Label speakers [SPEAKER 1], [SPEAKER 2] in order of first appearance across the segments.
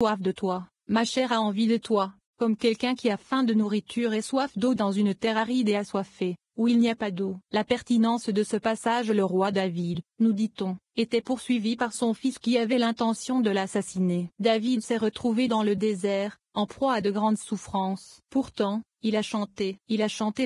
[SPEAKER 1] soif de toi, ma chair a envie de toi, comme quelqu'un qui a faim de nourriture et soif d'eau dans une terre aride et assoiffée, où il n'y a pas d'eau. La pertinence de ce passage: le roi David, nous dit-on, était poursuivi par son fils qui avait l'intention de l'assassiner. David s'est retrouvé dans le désert, en proie à de grandes souffrances. Pourtant, il a chanté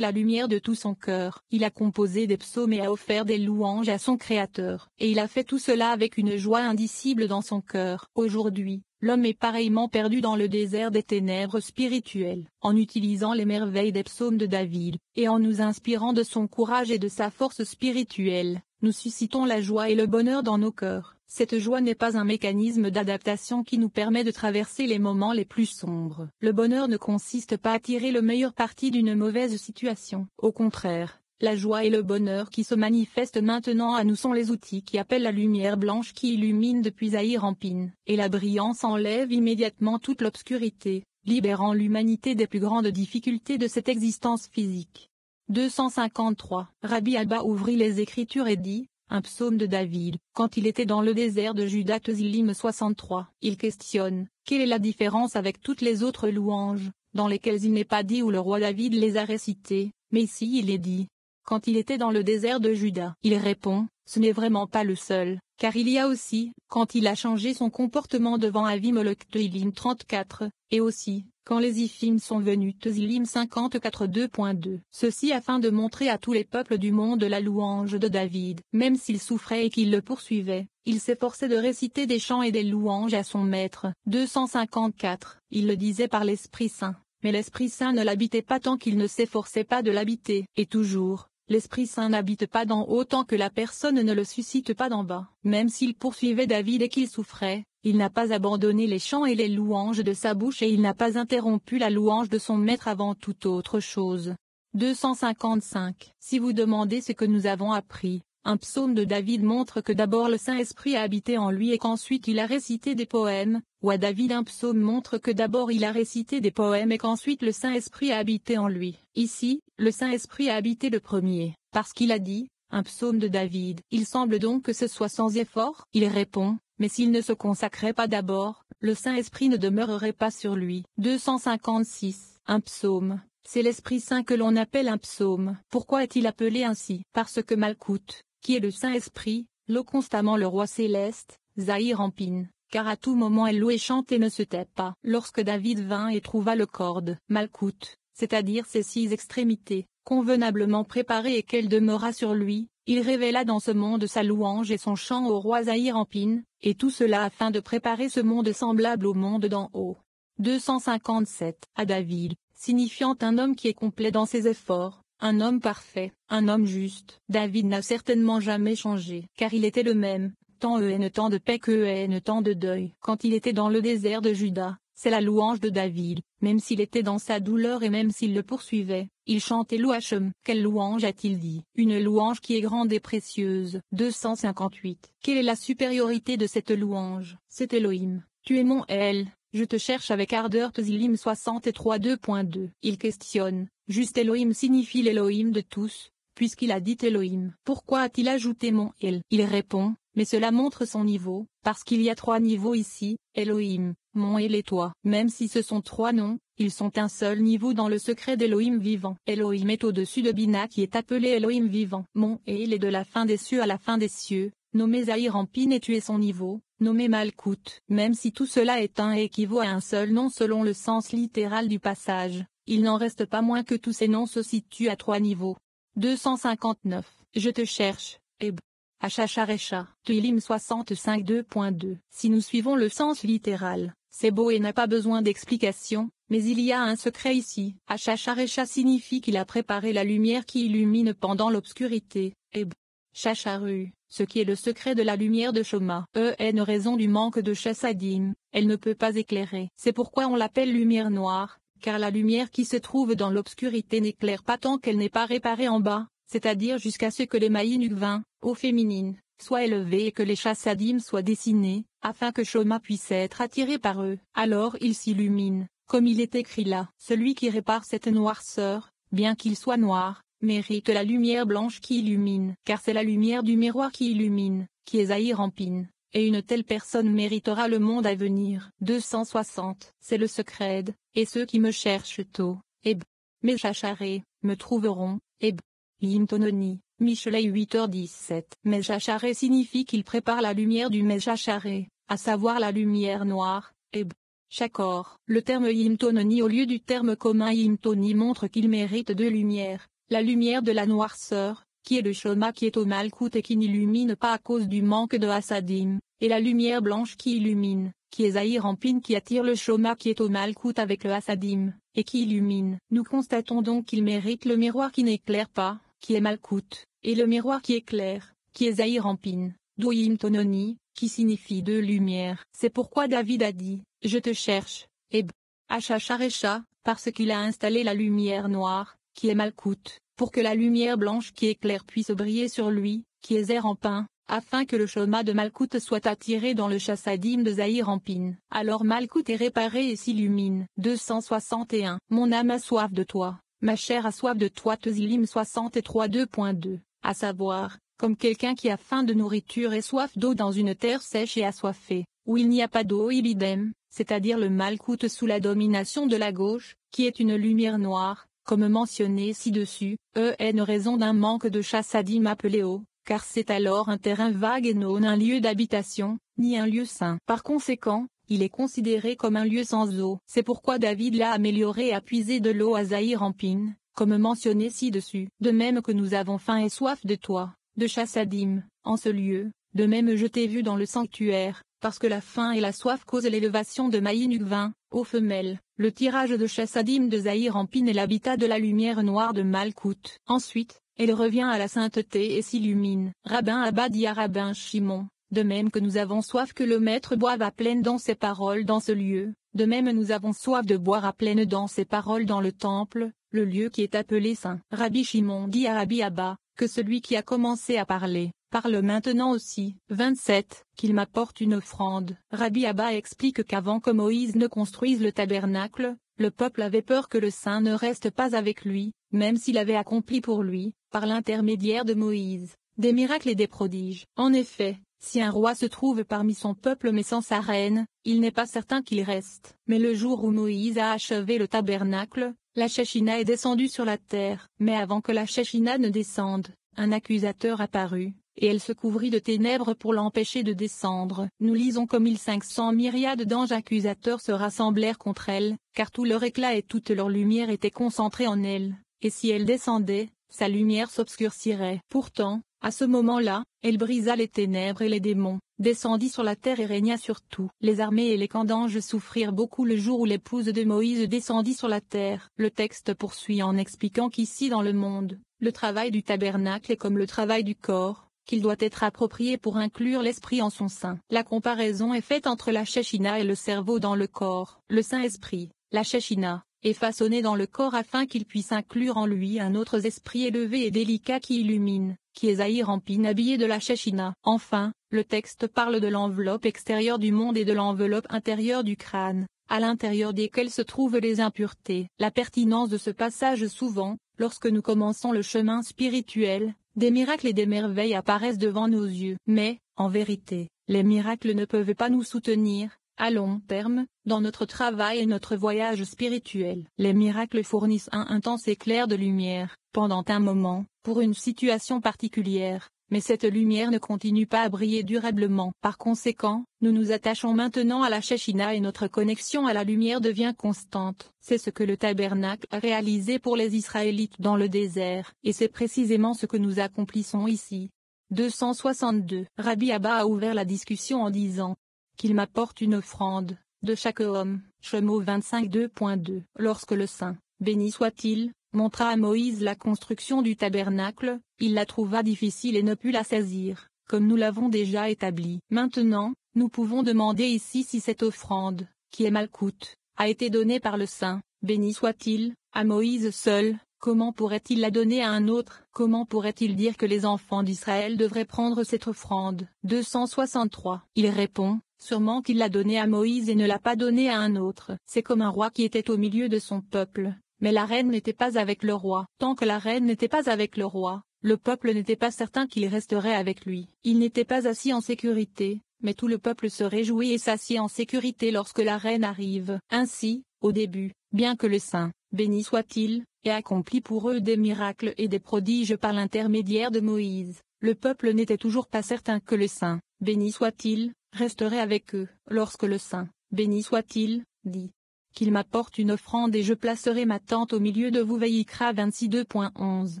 [SPEAKER 1] la lumière de tout son cœur. Il a composé des psaumes et a offert des louanges à son Créateur. Et il a fait tout cela avec une joie indicible dans son cœur. Aujourd'hui, l'homme est pareillement perdu dans le désert des ténèbres spirituelles. En utilisant les merveilles des psaumes de David, et en nous inspirant de son courage et de sa force spirituelle, nous suscitons la joie et le bonheur dans nos cœurs. Cette joie n'est pas un mécanisme d'adaptation qui nous permet de traverser les moments les plus sombres. Le bonheur ne consiste pas à tirer le meilleur parti d'une mauvaise situation. Au contraire, la joie et le bonheur qui se manifestent maintenant à nous sont les outils qui appellent la lumière blanche qui illumine depuis Zahir-en-Pin. Et la brillance enlève immédiatement toute l'obscurité, libérant l'humanité des plus grandes difficultés de cette existence physique. 253. Rabbi Abba ouvrit les Écritures et dit: un psaume de David, quand il était dans le désert de Juda. Tezillim 63. Il questionne: quelle est la différence avec toutes les autres louanges, dans lesquelles il n'est pas dit où le roi David les a récitées, mais ici il est dit: quand il était dans le désert de Juda. Il répond: ce n'est vraiment pas le seul, car il y a aussi, quand il a changé son comportement devant Avimelech. Tezillim 34, et aussi, quand les Iphim sont venus. Tezillim 54 2.2. Ceci afin de montrer à tous les peuples du monde la louange de David. Même s'il souffrait et qu'il le poursuivait, il s'efforçait de réciter des chants et des louanges à son maître. 254. Il le disait par l'Esprit Saint, mais l'Esprit Saint ne l'habitait pas tant qu'il ne s'efforçait pas de l'habiter. Et toujours, l'Esprit Saint n'habite pas d'en haut tant que la personne ne le suscite pas d'en bas. Même s'il poursuivait David et qu'il souffrait, il n'a pas abandonné les chants et les louanges de sa bouche et il n'a pas interrompu la louange de son maître avant toute autre chose. 255. Si vous demandez ce que nous avons appris, un psaume de David montre que d'abord le Saint-Esprit a habité en lui et qu'ensuite il a récité des poèmes, ou à David un psaume montre que d'abord il a récité des poèmes et qu'ensuite le Saint-Esprit a habité en lui. Ici, le Saint-Esprit a habité le premier, parce qu'il a dit: un psaume de David. Il semble donc que ce soit sans effort. Il répond: mais s'il ne se consacrait pas d'abord, le Saint-Esprit ne demeurerait pas sur lui. 256. Un psaume, c'est l'Esprit Saint que l'on appelle un psaume. Pourquoi est-il appelé ainsi? Parce que Malkout, qui est le Saint-Esprit, loue constamment le roi céleste, Zahir-en-Pin, car à tout moment elle loue et chante et ne se tait pas. Lorsque David vint et trouva le corde, Malkout, c'est-à-dire ses 6 extrémités, convenablement préparées et qu'elle demeura sur lui, il révéla dans ce monde sa louange et son chant au roi Zahir-en-Pin, et tout cela afin de préparer ce monde semblable au monde d'en haut. 257. À David, signifiant un homme qui est complet dans ses efforts, un homme parfait, un homme juste. David n'a certainement jamais changé, car il était le même, tant temps de paix que temps de deuil. Quand il était dans le désert de Juda, c'est la louange de David, même s'il était dans sa douleur et même s'il le poursuivait, il chantait Louachem. Quelle louange a-t-il dit? Une louange qui est grande et précieuse. 258. Quelle est la supériorité de cette louange? C'est Elohim. Tu es mon El, je te cherche avec ardeur. Tezillim 63 2.2. Il questionne: juste Elohim signifie l'Elohim de tous, puisqu'il a dit Elohim. Pourquoi a-t-il ajouté mon El? Il répond: mais cela montre son niveau, parce qu'il y a 3 niveaux ici, Elohim, mon El et toi. Même si ce sont 3 noms, ils sont un seul niveau dans le secret d'Elohim vivant. Elohim est au-dessus de Bina qui est appelé Elohim vivant. Mon El est de la fin des cieux à la fin des cieux, nommé Zahir-en-Pin et tu es son niveau, nommé Malkout. Même si tout cela est un et équivaut à un seul nom selon le sens littéral du passage, il n'en reste pas moins que tous ces noms se situent à 3 niveaux. 259. Je te cherche, Eb. Achacharecha. Tezillim 65 2.2. Si nous suivons le sens littéral, c'est beau et n'a pas besoin d'explication, mais il y a un secret ici. Achacharecha signifie qu'il a préparé la lumière qui illumine pendant l'obscurité. Eb. Chacharu, ce qui est le secret de la lumière de Shoma. Raison du manque de chassadim, elle ne peut pas éclairer. C'est pourquoi on l'appelle lumière noire, car la lumière qui se trouve dans l'obscurité n'éclaire pas tant qu'elle n'est pas réparée en bas, c'est-à-dire jusqu'à ce que les maïnukvins, au féminine, soient élevés et que les chassadim soient dessinés, afin que Shoma puisse être attiré par eux. Alors ils s'illuminent, comme il est écrit là. Celui qui répare cette noirceur, bien qu'il soit noir, mérite la lumière blanche qui illumine, car c'est la lumière du miroir qui illumine, qui est Zahir-en-Pin. et une telle personne méritera le monde à venir. 260. C'est le secret, et ceux qui me cherchent tôt, et mes chacharés, me trouveront, et Limtononi, Michelet 8h17. Meshacharé signifie qu'il prépare la lumière du Meshacharé, à savoir la lumière noire, et Chakor. Le terme Yimtononi au lieu du terme commun Yimtoni montre qu'il mérite deux lumières, la lumière de la noirceur, qui est le Shoma qui est au Malkout et qui n'illumine pas à cause du manque de Hasadim, et la lumière blanche qui illumine, qui est Zahir Ampin qui attire le Shoma qui est au Malkout avec le Hasadim, et qui illumine. Nous constatons donc qu'il mérite le miroir qui n'éclaire pas, qui est Malkout, et le miroir qui éclaire, qui est Zahir Ampin, d'où Yimtononi, qui signifie deux lumières. C'est pourquoi David a dit, je te cherche, et Hachacharecha, parce qu'il a installé la lumière noire, qui est Malkout, pour que la lumière blanche qui éclaire puisse briller sur lui, qui est Zahir Ampin, afin que le Shoma de Malkout soit attiré dans le Chassadim de Zahir Ampin. Alors Malkout est réparé et s'illumine. 261. Mon âme a soif de toi, ma chair a soif de toi. Tezillim 63 2.2. À savoir, comme quelqu'un qui a faim de nourriture et soif d'eau dans une terre sèche et assoiffée, où il n'y a pas d'eau ibidem, c'est-à-dire le Malkout sous la domination de la gauche, qui est une lumière noire, comme mentionné ci-dessus, est une raison d'un manque de chassadim appelé eau, car c'est alors un terrain vague et non un lieu d'habitation, ni un lieu saint. Par conséquent, il est considéré comme un lieu sans eau. C'est pourquoi David l'a amélioré et a puisé de l'eau à Zahir Ampin, comme mentionné ci-dessus. De même que nous avons faim et soif de toi, de chassadim, en ce lieu, de même je t'ai vu dans le sanctuaire, parce que la faim et la soif causent l'élévation de Maïnuk 20, aux femelles, le tirage de chassadim de Zahir Ampin et l'habitat de la lumière noire de Malkout. Ensuite, elle revient à la sainteté et s'illumine. Rabbin Abba dit à Rabbin Shimon, de même que nous avons soif que le Maître boive à pleine dans ses paroles dans ce lieu, de même nous avons soif de boire à pleine dans ses paroles dans le temple, le lieu qui est appelé saint. Rabbi Shimon dit à Rabbi Abba, que celui qui a commencé à parler, parle maintenant aussi. 27. Qu'il m'apporte une offrande. Rabbi Abba explique qu'avant que Moïse ne construise le tabernacle, le peuple avait peur que le Saint ne reste pas avec lui, même s'il avait accompli pour lui, par l'intermédiaire de Moïse, des miracles et des prodiges. En effet, si un roi se trouve parmi son peuple mais sans sa reine, il n'est pas certain qu'il reste. Mais le jour où Moïse a achevé le tabernacle, la Shechina est descendue sur la terre. Mais avant que la Shechina ne descende, un accusateur apparut, et elle se couvrit de ténèbres pour l'empêcher de descendre. Nous lisons comme 1500 myriades d'anges accusateurs se rassemblèrent contre elle, car tout leur éclat et toute leur lumière étaient concentrés en elle, et si elle descendait, sa lumière s'obscurcirait. Pourtant, à ce moment-là, elle brisa les ténèbres et les démons, descendit sur la terre et régna sur tout. Les armées et les camps d'anges souffrirent beaucoup le jour où l'épouse de Moïse descendit sur la terre. Le texte poursuit en expliquant qu'ici dans le monde, le travail du tabernacle est comme le travail du corps, qu'il doit être approprié pour inclure l'esprit en son sein. La comparaison est faite entre la Shechina et le cerveau dans le corps. Le Saint-Esprit, la Shechina, est façonné dans le corps afin qu'il puisse inclure en lui un autre esprit élevé et délicat qui illumine, qui est Zahir Ampin habillé de la Shechina. Enfin, le texte parle de l'enveloppe extérieure du monde et de l'enveloppe intérieure du crâne, à l'intérieur desquelles se trouvent les impuretés. La pertinence de ce passage souvent, lorsque nous commençons le chemin spirituel, des miracles et des merveilles apparaissent devant nos yeux. Mais, en vérité, les miracles ne peuvent pas nous soutenir, à long terme, dans notre travail et notre voyage spirituel. Les miracles fournissent un intense éclair de lumière, pendant un moment, pour une situation particulière, mais cette lumière ne continue pas à briller durablement. Par conséquent, nous nous attachons maintenant à la Shechina et notre connexion à la lumière devient constante. C'est ce que le tabernacle a réalisé pour les Israélites dans le désert, et c'est précisément ce que nous accomplissons ici. 262. Rabbi Abba a ouvert la discussion en disant qu'il m'apporte une offrande, de chaque homme. Shemo 25 2.2. Lorsque le Saint, béni soit-il, montra à Moïse la construction du tabernacle, il la trouva difficile et ne put la saisir, comme nous l'avons déjà établi. Maintenant, nous pouvons demander ici si cette offrande, qui est Malkout, a été donnée par le Saint, béni soit-il, à Moïse seul. Comment pourrait-il la donner à un autre? Comment pourrait-il dire que les enfants d'Israël devraient prendre cette offrande? 263. Il répond, sûrement qu'il l'a donnée à Moïse et ne l'a pas donnée à un autre. C'est comme un roi qui était au milieu de son peuple, mais la reine n'était pas avec le roi. Tant que la reine n'était pas avec le roi, le peuple n'était pas certain qu'il resterait avec lui. Il n'était pas assis en sécurité, mais tout le peuple se réjouit et s'assied en sécurité lorsque la reine arrive. Ainsi, au début, bien que le Saint, béni soit-il, ait accompli pour eux des miracles et des prodiges par l'intermédiaire de Moïse, le peuple n'était toujours pas certain que le Saint, béni soit-il, resterait avec eux. Lorsque le Saint, béni soit-il, dit qu'il m'apporte une offrande et je placerai ma tente au milieu de vous. Vaïkra 26:2.11.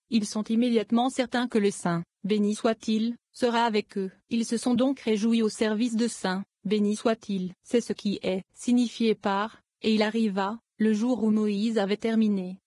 [SPEAKER 1] Ils sont immédiatement certains que le Saint, béni soit-il, sera avec eux. Ils se sont donc réjouis au service de Saint, béni soit-il. C'est ce qui est signifié par, et il arriva, le jour où Moïse avait terminé,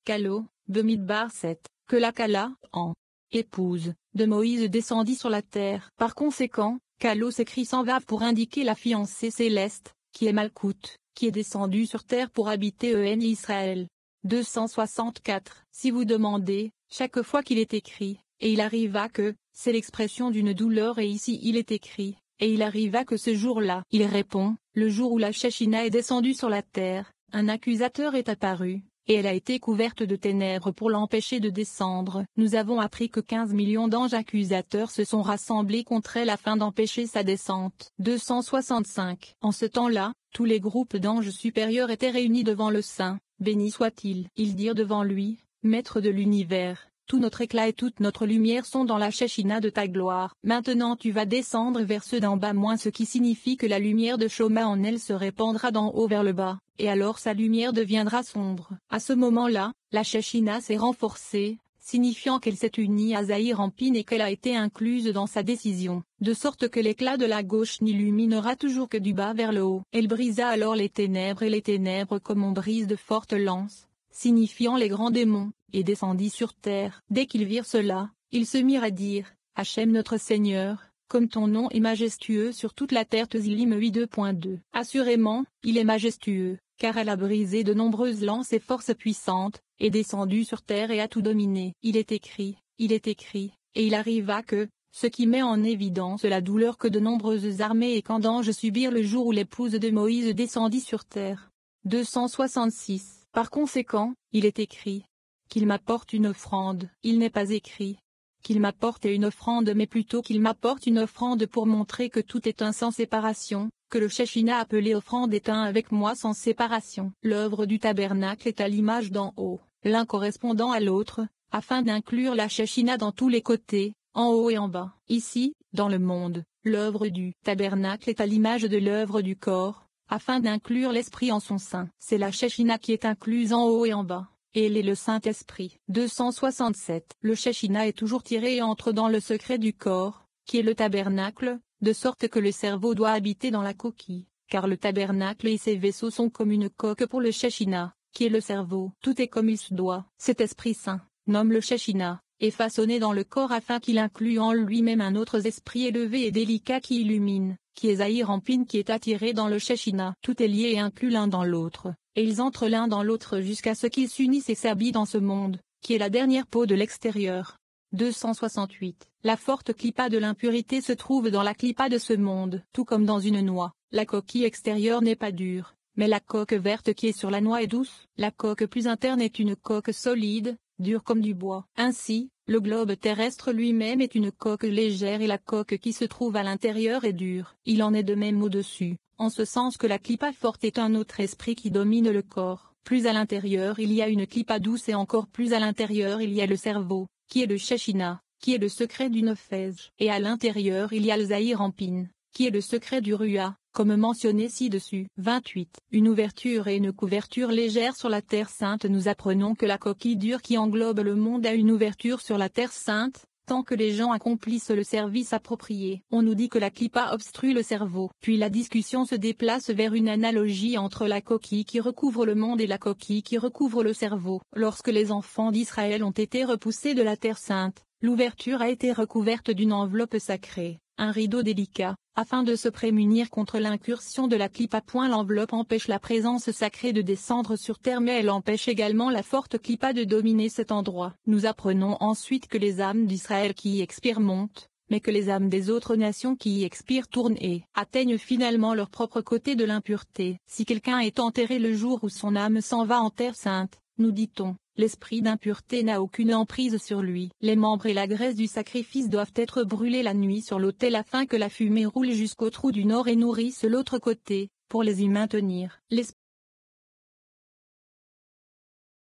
[SPEAKER 1] Kalo, Bemidbar 7, que la Kala, en épouse, de Moïse descendit sur la terre. Par conséquent, Kalo s'écrit sans vav pour indiquer la fiancée céleste, qui est Malkout, qui est descendue sur terre pour habiter en Israël. 264. Si vous demandez, chaque fois qu'il est écrit, et il arriva que, c'est l'expression d'une douleur et ici il est écrit, et il arriva que ce jour-là, il répond, le jour où la Shekhinah est descendue sur la terre, un accusateur est apparu, et elle a été couverte de ténèbres pour l'empêcher de descendre. Nous avons appris que 15 millions d'anges accusateurs se sont rassemblés contre elle afin d'empêcher sa descente. 265. En ce temps-là, tous les groupes d'anges supérieurs étaient réunis devant le Saint, béni soit-il. Ils dirent devant lui, Maître de l'univers, tout notre éclat et toute notre lumière sont dans la Shekhinah de ta gloire. Maintenant tu vas descendre vers ceux d'en bas, ce qui signifie que la lumière de Shoma en elle se répandra d'en haut vers le bas, et alors sa lumière deviendra sombre. À ce moment-là, la Shekhinah s'est renforcée, signifiant qu'elle s'est unie à Zahir Ampin et qu'elle a été incluse dans sa décision, de sorte que l'éclat de la gauche n'illuminera toujours que du bas vers le haut. Elle brisa alors les ténèbres et les ténèbres comme on brise de fortes lances, signifiant les grands démons, et descendit sur terre. Dès qu'ils virent cela, ils se mirent à dire, Hachem notre Seigneur, comme ton nom est majestueux sur toute la terre. Tzilim 8:2. Assurément, il est majestueux, car elle a brisé de nombreuses lances et forces puissantes, et descendu sur terre et a tout dominé. Il est écrit, et il arriva que, ce qui met en évidence la douleur que de nombreuses armées et camps d'anges subirent le jour où l'épouse de Moïse descendit sur terre. 266. Par conséquent, il est écrit qu'il m'apporte une offrande. Il n'est pas écrit qu'il m'apporte une offrande mais plutôt qu'il m'apporte une offrande pour montrer que tout est un sans séparation, que le Shekhinah appelé offrande est un avec moi sans séparation. L'œuvre du tabernacle est à l'image d'en haut, l'un correspondant à l'autre, afin d'inclure la Shekhinah dans tous les côtés, en haut et en bas. Ici, dans le monde, l'œuvre du tabernacle est à l'image de l'œuvre du corps, afin d'inclure l'esprit en son sein. C'est la Shekhinah qui est incluse en haut et en bas, et elle est le Saint-Esprit. 267. Le Shekhinah est toujours tiré et entre dans le secret du corps, qui est le tabernacle, de sorte que le cerveau doit habiter dans la coquille, car le tabernacle et ses vaisseaux sont comme une coque pour le Shekhinah, qui est le cerveau. Tout est comme il se doit. Cet Esprit Saint, nomme le Shekhinah, est façonné dans le corps afin qu'il inclue en lui-même un autre esprit élevé et délicat qui illumine, qui est Zahir Ampin qui est attiré dans le Shekhinah. Tout est lié et inclus l'un dans l'autre, et ils entrent l'un dans l'autre jusqu'à ce qu'ils s'unissent et s'habillent dans ce monde, qui est la dernière peau de l'extérieur. 268. La forte clipa de l'impurité se trouve dans la clipa de ce monde. Tout comme dans une noix, la coquille extérieure n'est pas dure, mais la coque verte qui est sur la noix est douce. La coque plus interne est une coque solide, dure comme du bois. Ainsi, le globe terrestre lui-même est une coque légère et la coque qui se trouve à l'intérieur est dure. Il en est de même au-dessus, en ce sens que la clipa forte est un autre esprit qui domine le corps. Plus à l'intérieur il y a une clipa douce et encore plus à l'intérieur il y a le cerveau, qui est le Shekhinah, qui est le secret du Nefesh. Et à l'intérieur il y a le Zahir Ampin, qui est le secret du Ruah, comme mentionné ci-dessus. 28. Une ouverture et une couverture légère sur la Terre Sainte. Nous apprenons que la coquille dure qui englobe le monde a une ouverture sur la Terre Sainte, tant que les gens accomplissent le service approprié. On nous dit que la clipa obstrue le cerveau. Puis la discussion se déplace vers une analogie entre la coquille qui recouvre le monde et la coquille qui recouvre le cerveau. Lorsque les enfants d'Israël ont été repoussés de la Terre Sainte, l'ouverture a été recouverte d'une enveloppe sacrée, un rideau délicat, afin de se prémunir contre l'incursion de la clipa. L'enveloppe empêche la présence sacrée de descendre sur terre mais elle empêche également la forte clipa de dominer cet endroit. Nous apprenons ensuite que les âmes d'Israël qui y expirent montent, mais que les âmes des autres nations qui y expirent tournent et atteignent finalement leur propre côté de l'impureté. Si quelqu'un est enterré le jour où son âme s'en va en terre sainte, nous dit-on, l'esprit d'impureté n'a aucune emprise sur lui. Les membres et la graisse du sacrifice doivent être brûlés la nuit sur l'autel afin que la fumée roule jusqu'au trou du nord et nourrisse l'autre côté, pour les y maintenir.